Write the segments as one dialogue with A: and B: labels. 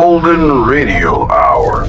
A: Golden Radio Hour.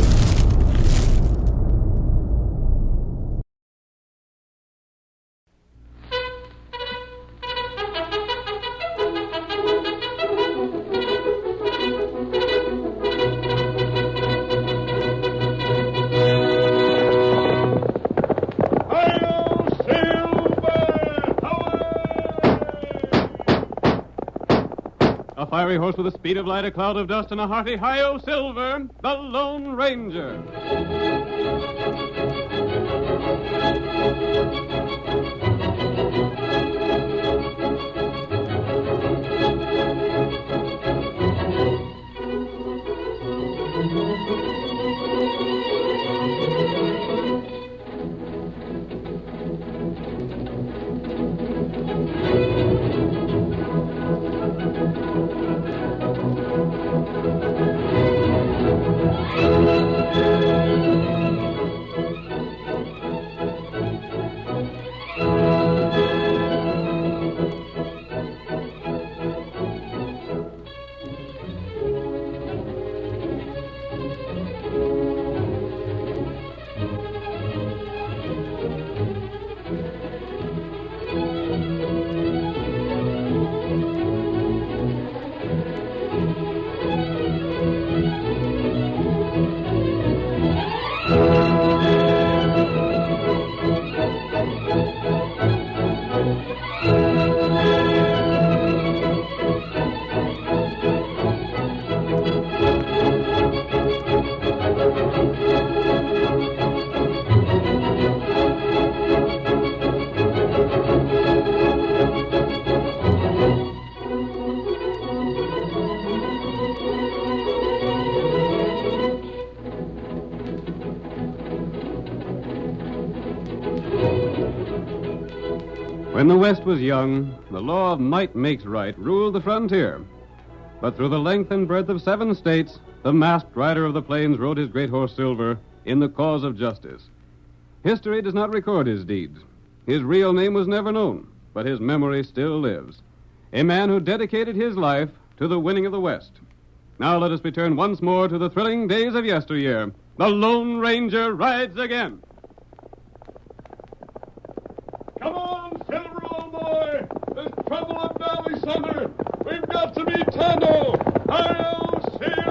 B: A fiery horse with the speed of light, a cloud of dust, and a hearty hi-yo silver, the Lone Ranger. When the West was young, the law of might makes right ruled the frontier. But through the length and breadth of 7 states, the masked rider of the plains rode his great horse Silver in the cause of justice. History does not record his deeds. His real name was never known, but his memory still lives. A man who dedicated his life to the winning of the West. Now let us return once more to the thrilling days of yesteryear. The Lone Ranger rides again. Come on, Silver, old boy. There's trouble up Valley Center. We've got to meet Tonto. Hi-yo, Silver!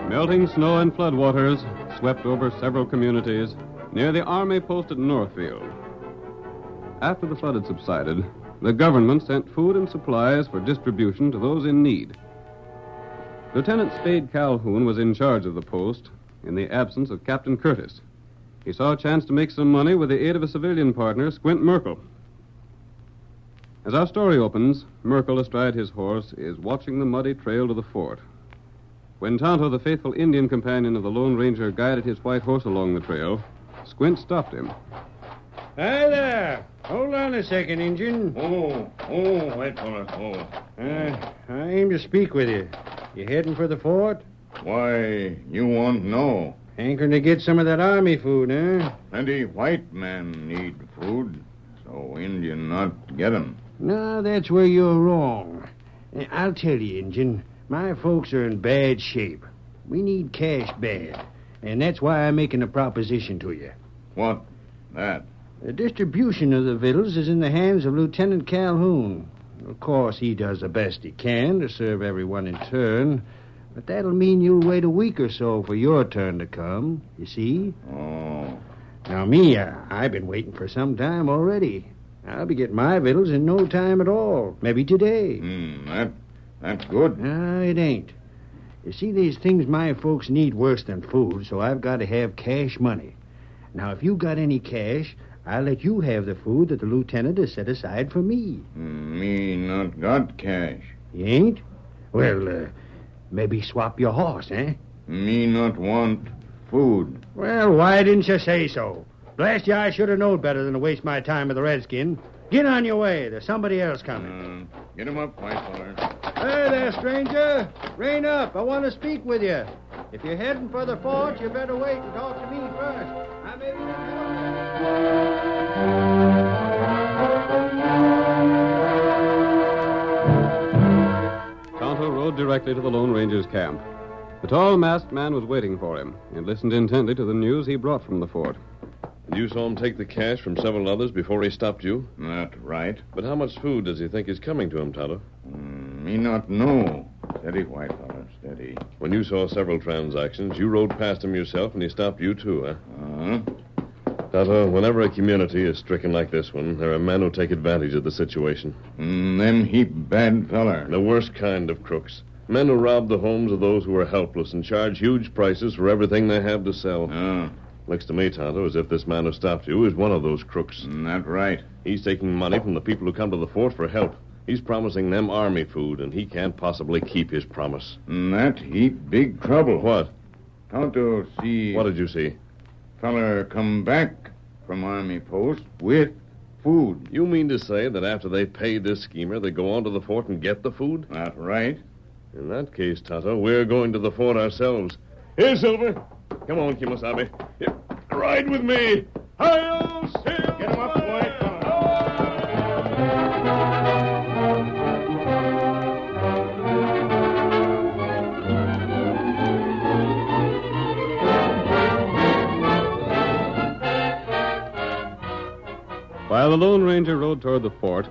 B: Melting snow and floodwaters swept over several communities near the army post at Northfield. After the flood had subsided, the government sent food and supplies for distribution to those in need. Lieutenant Spade Calhoun was in charge of the post in the absence of Captain Curtis. He saw a chance to make some money with the aid of a civilian partner, Squint Merkel. As our story opens, Merkel, astride his horse, is watching the muddy trail to the fort. When Tonto, the faithful Indian companion of the Lone Ranger, guided his white horse along the trail, Squint stopped him.
C: Hi there. Hold on a second, Injun.
D: Wait for it.
C: I aim to speak with you. You heading for the fort?
D: Why, you won't know.
C: Hankering to get some of that army food, huh?
D: Plenty white men need food, so Indian not get 'em.
C: No, that's where you're wrong. I'll tell you, Injun, my folks are in bad shape. We need cash bad, and that's why I'm making a proposition to you.
D: What? That?
C: The distribution of the victuals is in the hands of Lieutenant Calhoun. Of course, he does the best he can to serve everyone in turn, but that'll mean you'll wait a week or so for your turn to come, you see?
D: Oh.
C: Now, me, I've been waiting for some time already. I'll be getting my victuals in no time at all, maybe today.
D: That's good.
C: No, it ain't. You see, there's things my folks need worse than food, so I've got to have cash money. Now, if you got any cash, I'll let you have the food that the lieutenant has set aside for me.
D: Me not got cash.
C: You ain't? Well, maybe swap your horse, eh?
D: Me not want
C: Well, why didn't you say so? Blast you, I should have known better than to waste my time with the redskin. Get on your way. There's somebody else coming.
D: Get him up, white feller.
C: Hey there, stranger. Rein up. I want to speak with you. If you're heading for the fort, you better wait and talk to me first. I may
B: Tonto rode directly to the Lone Ranger's camp. The tall masked man was waiting for him and listened intently to the news he brought from the fort.
E: You saw him take the cash from several others before he stopped you?
D: Not right.
E: But how much food does he think is coming to him, Tonto?
D: Me not know. Steady, white feller, steady.
E: When you saw several transactions, you rode past him yourself and he stopped you too, huh? Tonto, whenever a community is stricken like this one, there are men who take advantage of the situation.
D: Them heap bad feller.
E: The worst kind of crooks. Men who rob the homes of those who are helpless and charge huge prices for everything they have to sell. Looks to me, Tonto, as if this man who stopped you is one of those crooks.
D: Not right.
E: He's taking money from the people who come to the fort for help. He's promising them army food, and he can't possibly keep his promise.
D: That heap big trouble.
E: What?
D: Tonto see...
E: What did you see?
D: Feller come back from army post with food.
E: You mean to say that after they pay this schemer, they go on to the fort and get the food?
D: Not right.
E: In that case, Tonto, we're going to the fort ourselves. Here, Silver. Come on, Kimosabe. Here, ride with me. Hi-yo, Silver!
D: Get him up, white feller.
B: While the Lone Ranger rode toward the fort,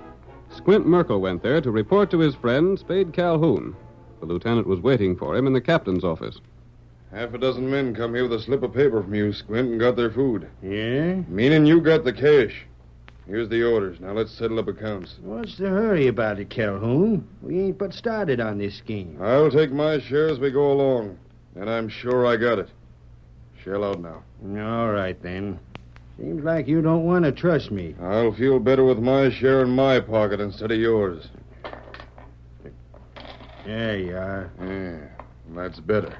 B: Squint Merkle went there to report to his friend, Spade Calhoun. The lieutenant was waiting for him in the captain's office.
F: Half a dozen men come here with a slip of paper from you, Squint, and got their food.
C: Yeah?
F: Meaning you got the cash. Here's the orders. Now let's settle up accounts.
C: What's the hurry about it, Calhoun? We ain't but started on this scheme.
F: I'll take my share as we go along. And I'm sure I got it. Shell out now.
C: All right, then. Seems like you don't want to trust me.
F: I'll feel better with my share in my pocket instead of yours.
C: There you are.
F: Yeah, that's better.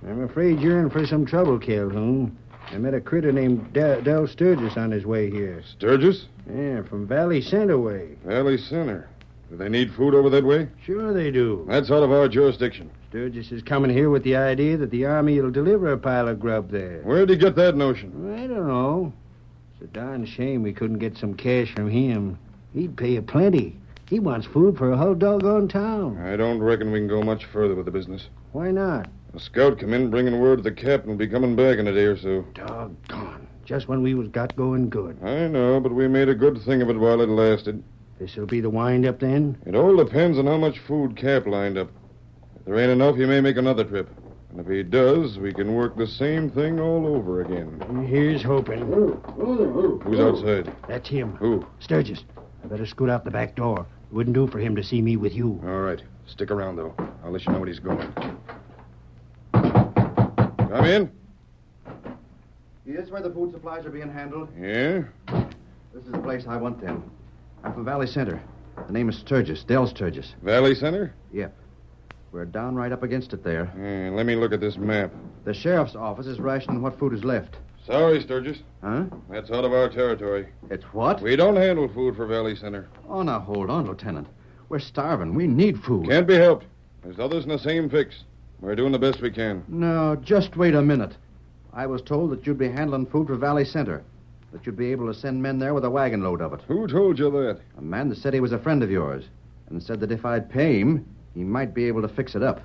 C: I'm afraid you're in for some trouble, Calhoun. I met a critter named Del Sturgis on his way here.
F: Sturgis?
C: Yeah, from Valley Center way.
F: Valley Center. Do they need food over that way?
C: Sure they do.
F: That's out of our jurisdiction.
C: Sturgis is coming here with the idea that the Army will deliver a pile of grub there.
F: Where'd he get that notion?
C: I don't know. It's a darn shame we couldn't get some cash from him. He'd pay a plenty. He wants food for a whole doggone town.
F: I don't reckon we can go much further with the business.
C: Why not?
F: A scout come in bringing word the captain will be coming back in a day or so.
C: Doggone. Just when we was got going good.
F: I know, but we made a good thing of it while it lasted.
C: This'll be the wind-up then?
F: It all depends on how much food Cap lined up. If there ain't enough, he may make another trip. And if he does, we can work the same thing all over again.
C: Here's hoping.
F: Who's outside?
C: That's him.
F: Who?
C: Sturgis. I better scoot out the back door. It wouldn't do for him to see me with you.
F: All right. Stick around, though. I'll let you know when he's going. Come in.
G: Here's where the food supplies are being handled.
F: Yeah?
G: This is the place I want then. I'm from Valley Center. The name is Sturgis, Del Sturgis.
F: Valley Center?
G: Yep. We're down right up against it there.
F: Yeah, let me look at this map.
G: The sheriff's office is rationing what food is left.
F: Sorry, Sturgis.
G: Huh?
F: That's out of our territory.
G: It's what?
F: We don't handle food for Valley Center.
G: Oh, now hold on, Lieutenant. We're starving. We need food.
F: Can't be helped. There's others in the same fix. We're doing the best we can.
G: No, just wait a minute. I was told that you'd be handling food for Valley Center. That you'd be able to send men there with a wagon load of it.
F: Who told you that?
G: A man that said he was a friend of yours. And said that if I'd pay him, he might be able to fix it up.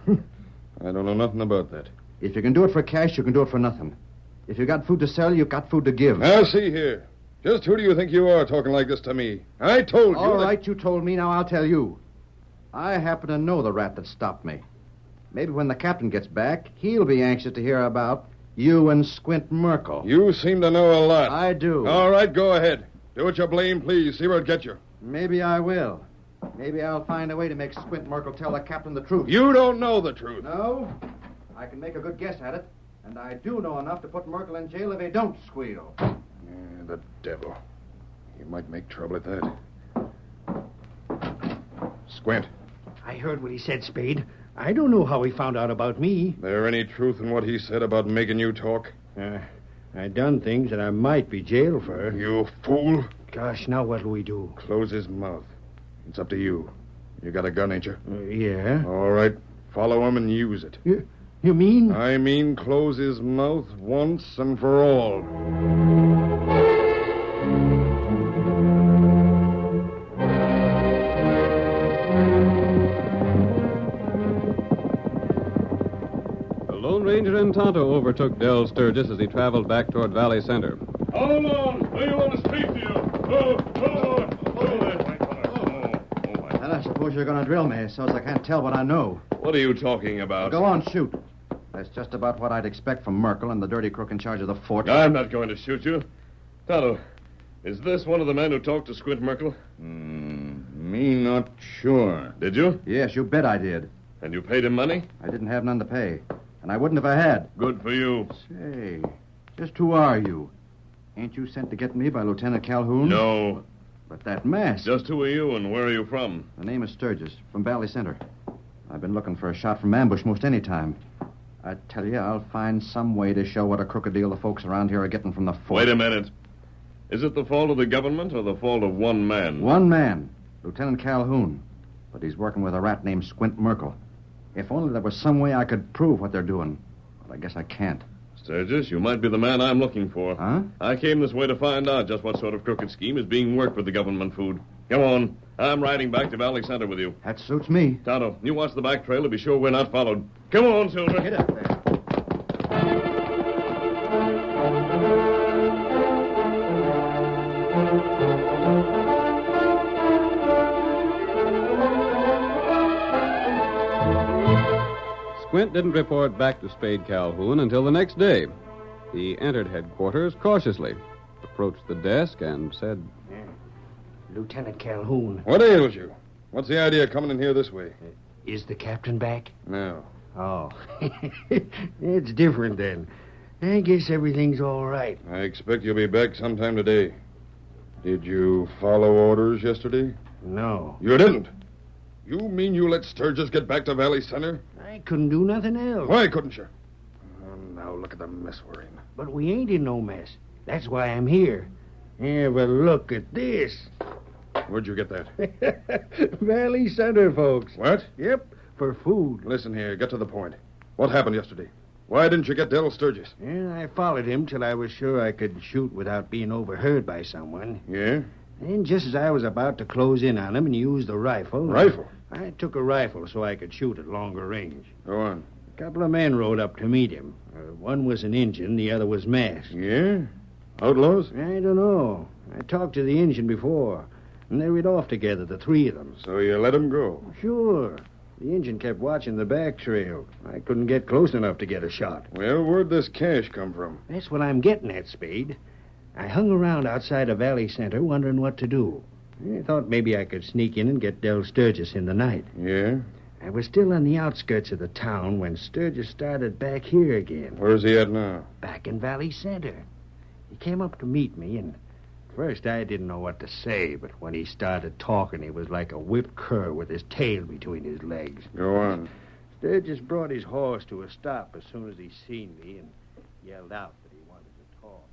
F: I don't know nothing about that.
G: If you can do it for cash, you can do it for nothing. If you got food to sell, you got food to give.
F: Now, see here. Just who do you think you are talking like this to me? I told you
G: All
F: that...
G: right, you told me. Now I'll tell you. I happen to know the rat that stopped me. Maybe when the captain gets back, he'll be anxious to hear about you and Squint Merkle.
F: You seem to know a lot.
G: I do.
F: All right, go ahead. Do what you blame, please. See where it gets you.
G: Maybe I will. Maybe I'll find a way to make Squint Merkle tell the captain the truth.
F: You don't know the truth.
G: No? I can make a good guess at it. And I do know enough to put Merkle in jail if he don't squeal.
F: Yeah, the devil. He might make trouble at that. Squint,
C: I heard what he said, Spade. I don't know how he found out about me.
F: there any truth in what he said about making you talk?
C: I done things that I might be jailed for.
F: You fool.
C: Gosh, now what'll we do?
F: Close his mouth. It's up to you. You got a gun, ain't you?
C: Yeah.
F: All right. Follow him and use it.
C: You mean?
F: I mean close his mouth once and for all.
B: The Lone Ranger and Tonto overtook Del Sturgis as he traveled back toward Valley Center.
E: Hold on. Do you want to speak to you?
G: And I suppose you're going to drill me, so as I can't tell what I know.
E: What are you talking about?
G: Go on, shoot. That's just about what I'd expect from Merkel and the dirty crook in charge of the fort.
E: I'm not going to shoot you. Tonto, is this one of the men who talked to Squint Merkel?
D: Me not sure.
E: Did you?
G: Yes, you bet I did.
E: And you paid him money?
G: I didn't have none to pay. And I wouldn't if I had.
E: Good for you.
G: Say, just who are you? Ain't you sent to get me by Lieutenant Calhoun?
E: No.
G: But that mask.
E: Just who are you and where are you from?
G: The name is Sturgis, from Valley Center. I've been looking for a shot from ambush most any time. I tell you, I'll find some way to show what a crooked deal the folks around here are getting from the fort.
E: Wait a minute. Is it the fault of the government or the fault of one man?
G: One man, Lieutenant Calhoun. But he's working with a rat named Squint Merkel. If only there was some way I could prove what they're doing. But I guess I can't.
E: Sturgis, you might be the man I'm looking for.
G: Huh?
E: I came this way to find out just what sort of crooked scheme is being worked with the government food. Come on. I'm riding back to Valley Center with you.
G: That suits me.
E: Tonto, you watch the back trail to be sure we're not followed. Come on, Silver.
G: Get up there.
B: Squint didn't report back to Spade Calhoun until the next day. He entered headquarters cautiously, approached the desk, and said,
C: Lieutenant Calhoun,
F: What ails you? What's the idea of coming in here this way?
C: is the captain back?
F: No.
C: Oh. It's different then. I guess everything's all right.
F: I expect you'll be back sometime today. Did you follow orders yesterday?
C: No.
F: You didn't. You mean you let Sturgis get back to Valley Center?
C: I couldn't do nothing else.
F: Why couldn't you? Oh, now look at the mess we're in.
C: But we ain't in no mess. That's why I'm here. Yeah, but look at this.
F: Where'd you get that?
C: Valley Center, folks.
F: What?
C: Yep, for food.
F: Listen here, get to the point. What happened yesterday? Why didn't you get Del Sturgis?
C: Yeah, I followed him till I was sure I could shoot without being overheard by someone.
F: Yeah?
C: And just as I was about to close in on him and use the rifle...
F: Rifle?
C: I took a rifle so I could shoot at longer range.
F: Go on.
C: A couple of men rode up to meet him. One was an Injun, the other was masked.
F: Yeah? Outlaws?
C: I don't know. I talked to the Injun before, and they rid off together, the three of them.
F: So you let him go?
C: Sure. The Injun kept watching the back trail. I couldn't get close enough to get a shot.
F: Well, where'd this cash come from?
C: That's what I'm getting at, Spade. I hung around outside of Valley Center wondering what to do. I thought maybe I could sneak in and get Del Sturgis in the night.
F: Yeah?
C: I was still on the outskirts of the town when Sturgis started back here again.
F: Where's he at now?
C: Back in Valley Center. He came up to meet me, and at first I didn't know what to say, but when he started talking, he was like a whipped cur with his tail between his legs.
F: Go on.
C: Sturgis brought his horse to a stop as soon as he seen me and yelled out that he wanted to talk.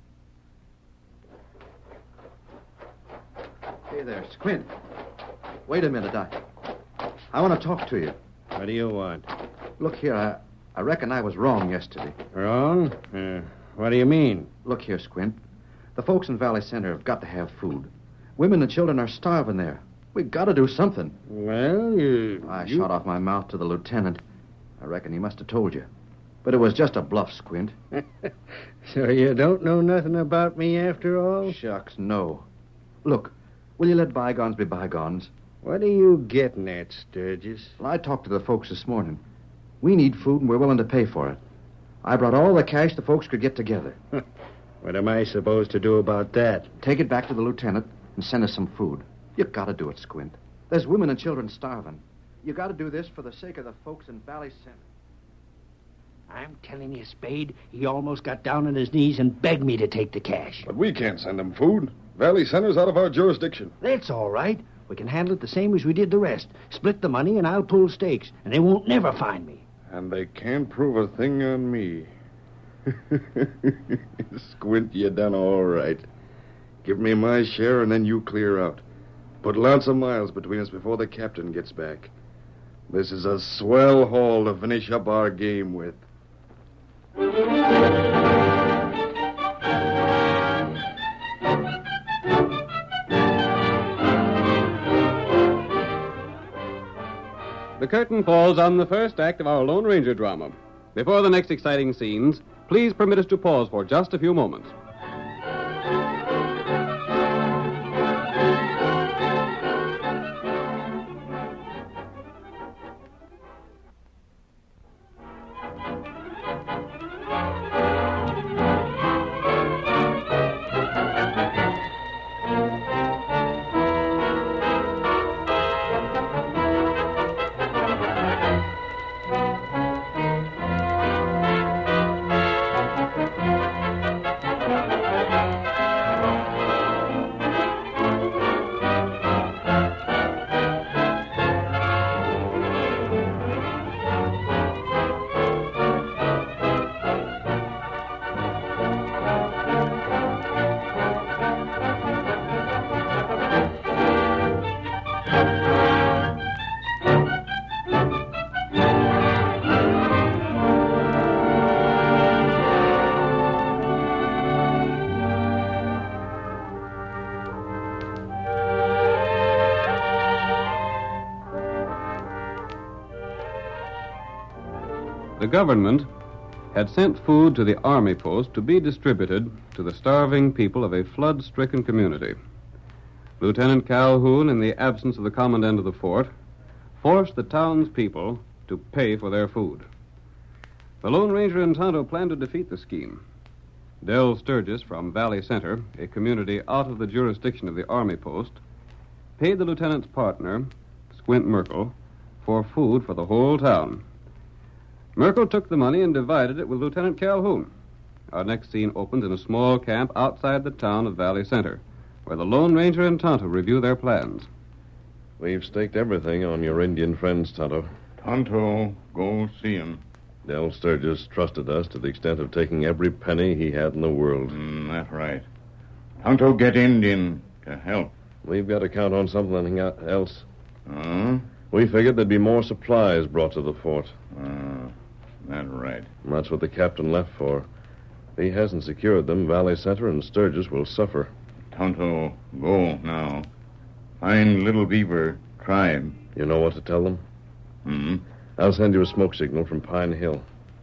G: Hey there, Squint. Wait a minute. I want to talk to you.
C: What do you want?
G: Look here, I reckon I was wrong yesterday.
C: Wrong? What do you mean?
G: Look here, Squint. The folks in Valley Center have got to have food. Women and children are starving there. We've got to do something.
C: Well,
G: I shot off my mouth to the lieutenant. I reckon he must have told you. But it was just a bluff, Squint.
C: So you don't know nothing about me after all?
G: Shucks, no. Look, will you let bygones be bygones?
C: What are you getting at, Sturgis?
G: Well, I talked to the folks this morning. We need food, and we're willing to pay for it. I brought all the cash the folks could get together.
C: What am I supposed to do about that?
G: Take it back to the lieutenant and send us some food. You got to do it, Squint. There's women and children starving. You got to do this for the sake of the folks in Valley Center.
C: I'm telling you, Spade, he almost got down on his knees and begged me to take the cash.
F: But we can't send him food. Valley Center's out of our jurisdiction.
C: That's all right. We can handle it the same as we did the rest. Split the money and I'll pull stakes, and they won't never find me.
F: And they can't prove a thing on me. Squint, you done all right. Give me my share, and then you clear out. Put lots of miles between us before the captain gets back. This is a swell haul to finish up our game with.
B: The curtain falls on the first act of our Lone Ranger drama. Before the next exciting scenes, please permit us to pause for just a few moments. The government had sent food to the army post to be distributed to the starving people of a flood-stricken community. Lieutenant Calhoun, in the absence of the commandant of the fort, forced the townspeople to pay for their food. The Lone Ranger and Tonto planned to defeat the scheme. Del Sturgis from Valley Center, a community out of the jurisdiction of the army post, paid the lieutenant's partner, Squint Merkel, for food for the whole town. Merkel took the money and divided it with Lieutenant Calhoun. Our next scene opens in a small camp outside the town of Valley Center, where the Lone Ranger and Tonto review their plans.
E: We've staked everything on your Indian friends, Tonto.
D: Tonto, go see him.
E: Del Sturgis trusted us to the extent of taking every penny he had in the world.
D: That's right. Tonto get Indian to help.
E: We've got to count on something else.
D: Huh?
E: We figured there'd be more supplies brought to the fort.
D: That's right.
E: And that's what the captain left for. If he hasn't secured them, Valley Center and Sturgis will suffer.
D: Tonto, go now. Find Little Beaver tribe.
E: You know what to tell them? I'll send you a smoke signal from Pine Hill.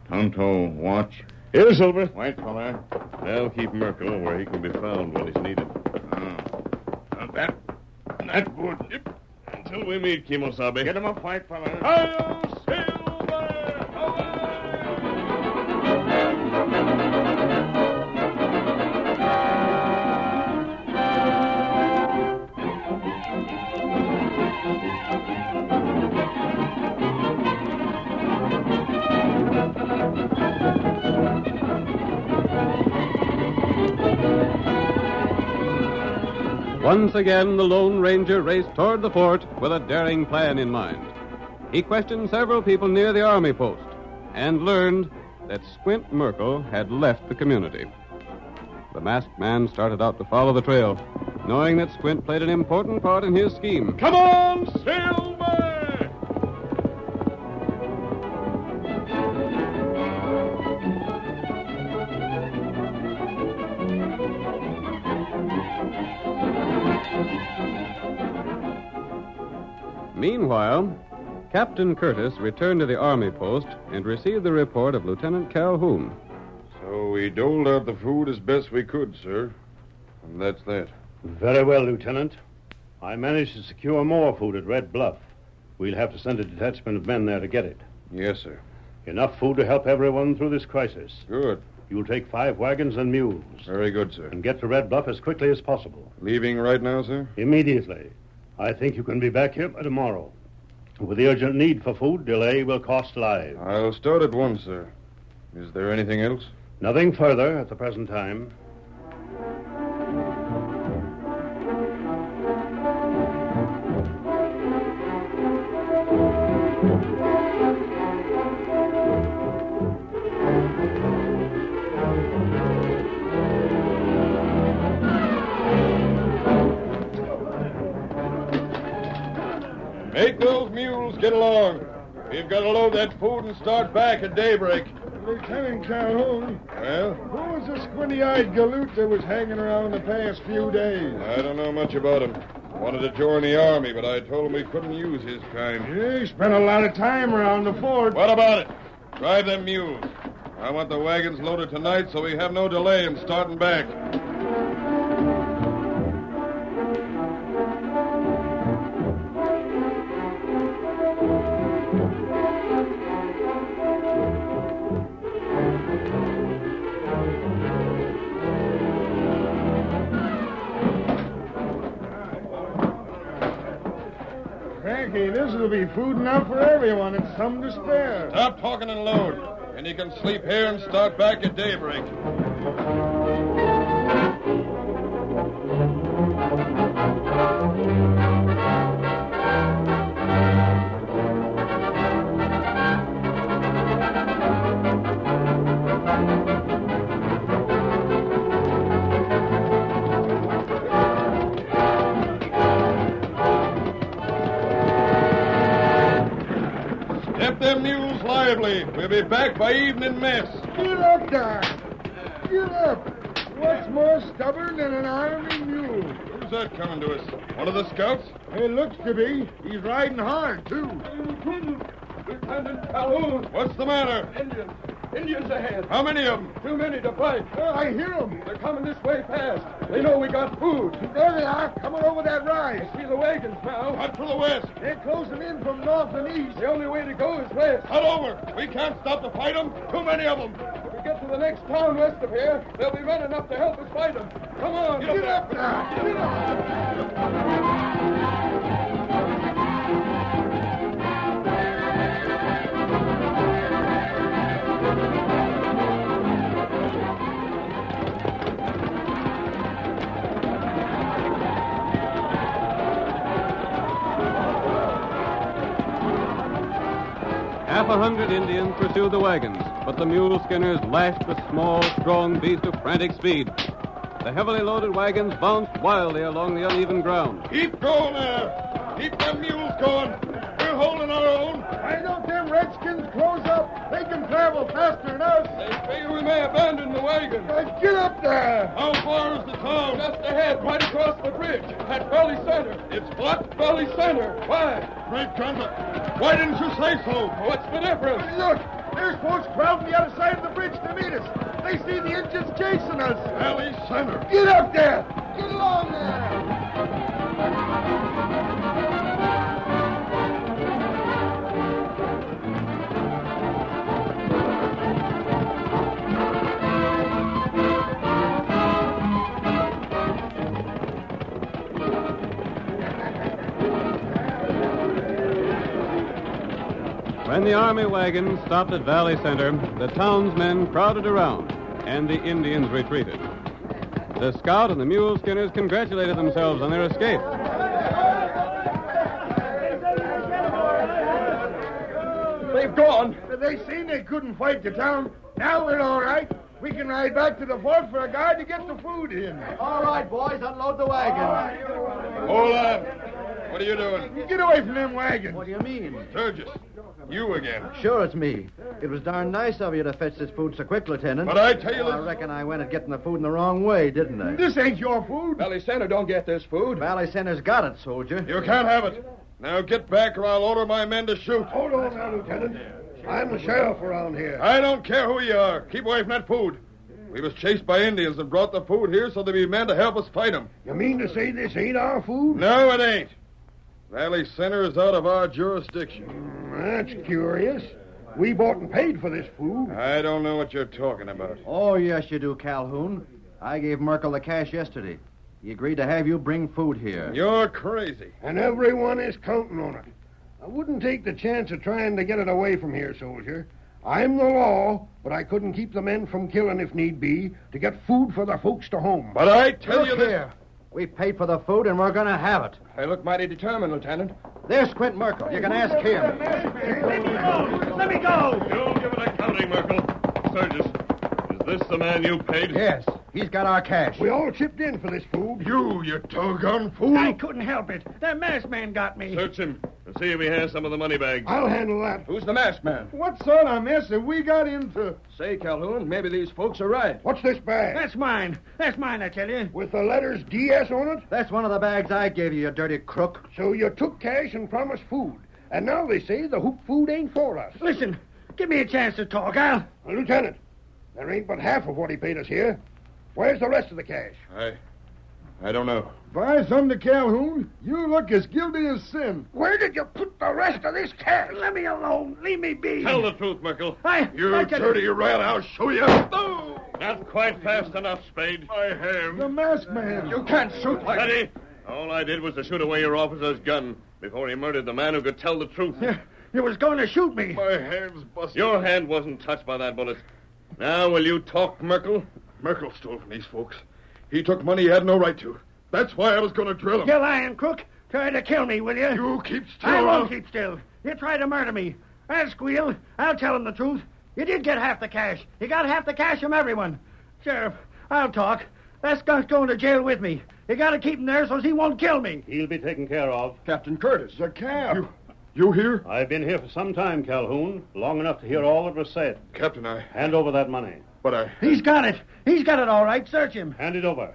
D: Tonto, watch.
E: Here, Silver.
D: White feller.
E: I'll keep Merkel where he can be found when he's needed.
D: That good. Yep.
E: Until we meet, Kimosabe.
D: Get him up, white feller.
E: Hi-yo, Silver!
B: Once again, the Lone Ranger raced toward the fort with a daring plan in mind. He questioned several people near the army post and learned that Squint Merkel had left the community. The masked man started out to follow the trail, knowing that Squint played an important part in his scheme.
E: Come on, Silver!
B: Meanwhile, Captain Curtis returned to the army post and received the report of Lieutenant Calhoun.
F: So we doled out the food as best we could, sir. And that's that.
H: Very well, Lieutenant. I managed to secure more food at Red Bluff. We'll have to send a detachment of men there to get it.
F: Yes, sir.
H: Enough food to help everyone through this crisis.
F: Good.
H: You'll take 5 wagons and mules.
F: Very good, sir.
H: And get to Red Bluff as quickly as possible.
F: Leaving right now, sir?
H: Immediately. I think you can be back here by tomorrow. With the urgent need for food, delay will cost lives.
F: I'll start at once, sir. Is there anything else?
H: Nothing further at the present time.
D: Make those mules get along. We've got to load that food and start back at daybreak.
I: Lieutenant Calhoun,
D: Well,
I: who was the squinty-eyed galoot that was hanging around the past few days?
D: I don't know much about him. Wanted to join the army, but I told him we couldn't use his kind.
I: He spent a lot of time around the fort.
D: What about it? Drive them mules. I want the wagons loaded tonight so we have no delay in starting back.
I: Frankie, this will be food enough for everyone. It's some to spare.
D: Stop talking and load. And you can sleep here and start back at daybreak. Step them mules lively. We'll be back by evening mess.
I: Get up there. Get up. What's more stubborn than an army mule?
D: Who's that coming to us? One of the scouts?
I: It looks to be. He's riding hard, too.
D: Lieutenant Calhoun. What's the matter?
J: Indians. Indians ahead.
D: How many of them?
J: Too many to fight.
I: I hear them.
J: They're coming this way fast. They know we got food.
I: There they are, coming over that rise.
J: I see the wagons now.
D: Cut for the west.
I: They're closing in from north and east.
J: The only way to go is west.
D: Cut over. We can't stop to fight them. Too many of them.
J: If we get to the next town west of here, there'll be men enough to help us fight them. Come on.
I: Get up there. Get up.
B: Half 100 Indians pursued the wagons, but the mule skinners lashed the small, strong beast to frantic speed. The heavily loaded wagons bounced wildly along the uneven ground.
D: Keep going there. Keep them mules going. We're holding our own.
I: Why don't them redskins close up? They can travel faster than us.
J: They figure we may abandon the wagons.
I: Get up there.
D: How far is the town?
J: Just ahead, right across the bridge. At Valley Center.
D: It's what?
J: Valley Center. Why?
D: Great conduct. Why didn't you say so?
J: What's the difference?
I: Look, there's folks crowding the other side of the bridge to meet us. They see the Indians chasing us.
D: Valley Center.
I: Get up there. Get along there.
B: When the army wagons stopped at Valley Center, the townsmen crowded around, and the Indians retreated. The scout and the mule skinners congratulated themselves on their escape.
J: They've gone.
I: They seen they couldn't fight the town. Now we're all right. We can ride back to the fort for a guard to get the food in.
G: All right, boys, unload the wagon.
D: Hold on. What are you doing?
I: You get away from them wagons.
G: What do you mean?
D: Sturgis. You again.
G: Sure, it's me. It was darn nice of you to fetch this food so quick, Lieutenant.
D: But I tell you
G: I reckon I went at getting the food in the wrong way, didn't I?
I: This ain't your food.
J: Valley Center don't get this food.
G: Valley Center's got it, soldier.
D: You can't have it. Now get back or I'll order my men to shoot.
I: Hold on now, Lieutenant. I'm the sheriff around here.
D: I don't care who you are. Keep away from that food. We was chased by Indians and brought the food here so there'd be men to help us fight them.
I: You mean to say this ain't our food?
D: No, it ain't. Valley Center is out of our jurisdiction.
I: That's curious. We bought and paid for this food.
D: I don't know what you're talking about.
G: Oh, yes, you do, Calhoun. I gave Merkel the cash yesterday. He agreed to have you bring food here.
D: You're crazy.
I: And everyone is counting on it. I wouldn't take the chance of trying to get it away from here, soldier. I'm the law, but I couldn't keep the men from killing if need be to get food for the folks to home.
D: But I tell you
G: Look
D: this...
G: here. We paid for the food, and we're going to have it.
J: They look mighty determined, Lieutenant.
G: There's Squint Merkel. You can ask him.
I: Let me go!
E: You give it accounting, Merkel. Sturgis, is this the man you paid?
G: Yes, he's got our cash.
I: We all chipped in for this food.
D: You doggone fool.
I: I couldn't help it. That masked man got me.
E: Search him Let's see if he has some of the money bags.
I: I'll handle that.
J: Who's the masked man?
D: What sort of mess have we got into?
J: Say, Calhoun, maybe these folks are right.
I: What's this bag?
C: That's mine. That's mine, I tell you.
I: With the letters DS on it?
G: That's one of the bags I gave you, you dirty crook.
I: So you took cash and promised food. And now they say the hoop food ain't for us.
C: Listen, give me a chance to talk. I'll...
I: Lieutenant, there ain't but half of what he paid us here. Where's the rest of the cash?
D: I don't know.
J: By thunder, Calhoun, you look as guilty as sin.
I: Where did you put the rest of this cash?
C: Let me alone. Leave me be.
E: Tell the truth, Merkel.
D: You dirty rat, I'll show you.
E: Not quite fast enough, Spade.
D: I have.
J: The masked man. You can't shoot like
E: Steady. All I did was to shoot away your officer's gun before he murdered the man who could tell the truth.
C: You was going to shoot me.
D: My hand's busted.
E: Your hand wasn't touched by that bullet. Now, will you talk, Merkel?
D: Merkel stole from these folks. He took money he had no right to. That's why I was going to drill him.
C: You lying crook. Try to kill me, will you?
D: You keep still.
C: I won't keep still. You try to murder me. I'll squeal. I'll tell him the truth. You did get half the cash. You got half the cash from everyone. Sheriff, I'll talk. That skunk's going to jail with me. You got to keep him there so he won't kill me.
H: He'll be taken care of.
J: Captain Curtis.
D: The cab. You here?
H: I've been here for some time, Calhoun. Long enough to hear all that was said.
D: Captain,
H: Hand over that money.
D: But
C: He's got it. He's got it all right. Search him.
H: Hand it over.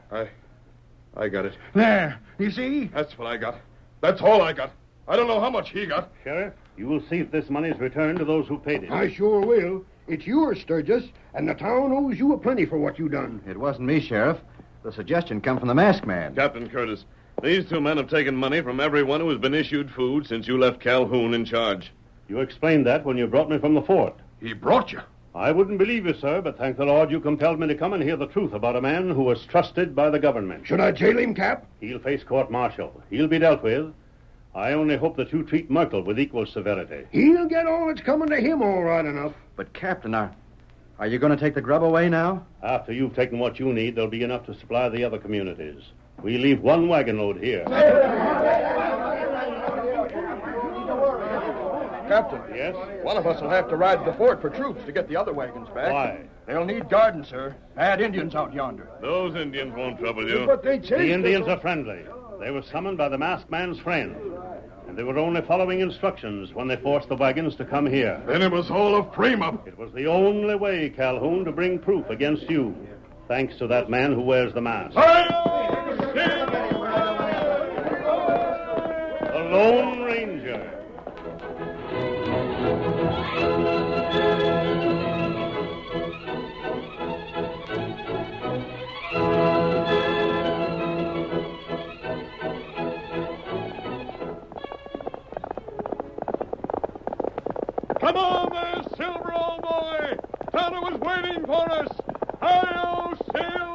D: I got it.
C: There. You see?
D: That's what I got. That's all I got. I don't know how much he got.
H: Sheriff, you will see if this money is returned to those who paid it.
I: I sure will. It's yours, Sturgis, and the town owes you a plenty for what you done.
G: It wasn't me, Sheriff. The suggestion come from the masked man.
E: Captain Curtis, these two men have taken money from everyone who has been issued food since you left Calhoun in charge.
H: You explained that when you brought me from the fort.
D: He brought you.
H: I wouldn't believe you, sir, but thank the Lord you compelled me to come and hear the truth about a man who was trusted by the government.
I: Should I jail him, Cap?
H: He'll face court-martial. He'll be dealt with. I only hope that you treat Merkel with equal severity.
I: He'll get all that's coming to him all right enough.
G: But, Captain, are you going to take the grub away now?
H: After you've taken what you need, there'll be enough to supply the other communities. We leave one wagon load here.
J: Captain.
H: Yes?
J: One of us will have to ride to the fort for troops to get the other wagons back.
H: Why?
J: They'll need guarding, sir. Bad Indians out yonder.
E: Those Indians won't trouble you.
J: But they chased
H: The Indians are friendly. They were summoned by the masked man's friend. And they were only following instructions when they forced the wagons to come here.
D: Then it was all a frame-up.
H: It was the only way, Calhoun, to bring proof against you. Thanks to that man who wears the mask. The Lone Ranger.
D: Come on there, Silver, old boy. Tonto was waiting for us. Hi-yo, Silver!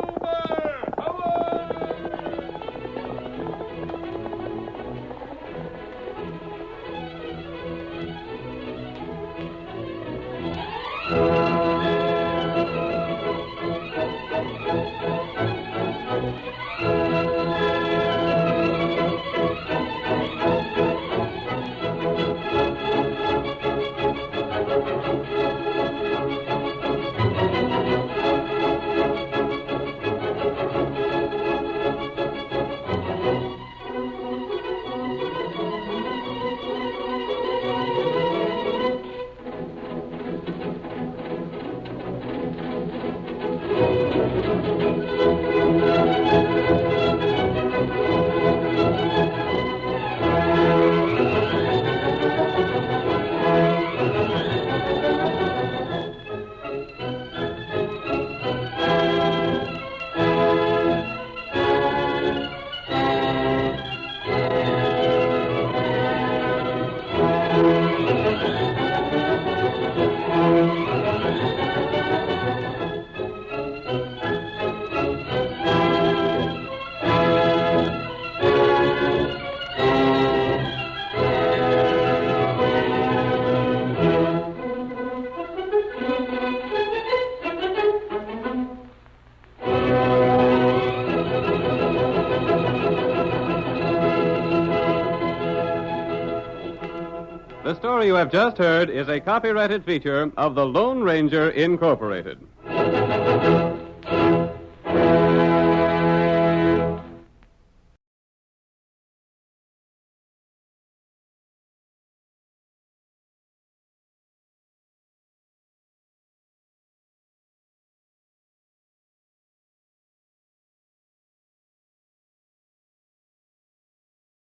B: The story you have just heard is a copyrighted feature of the Lone Ranger Incorporated.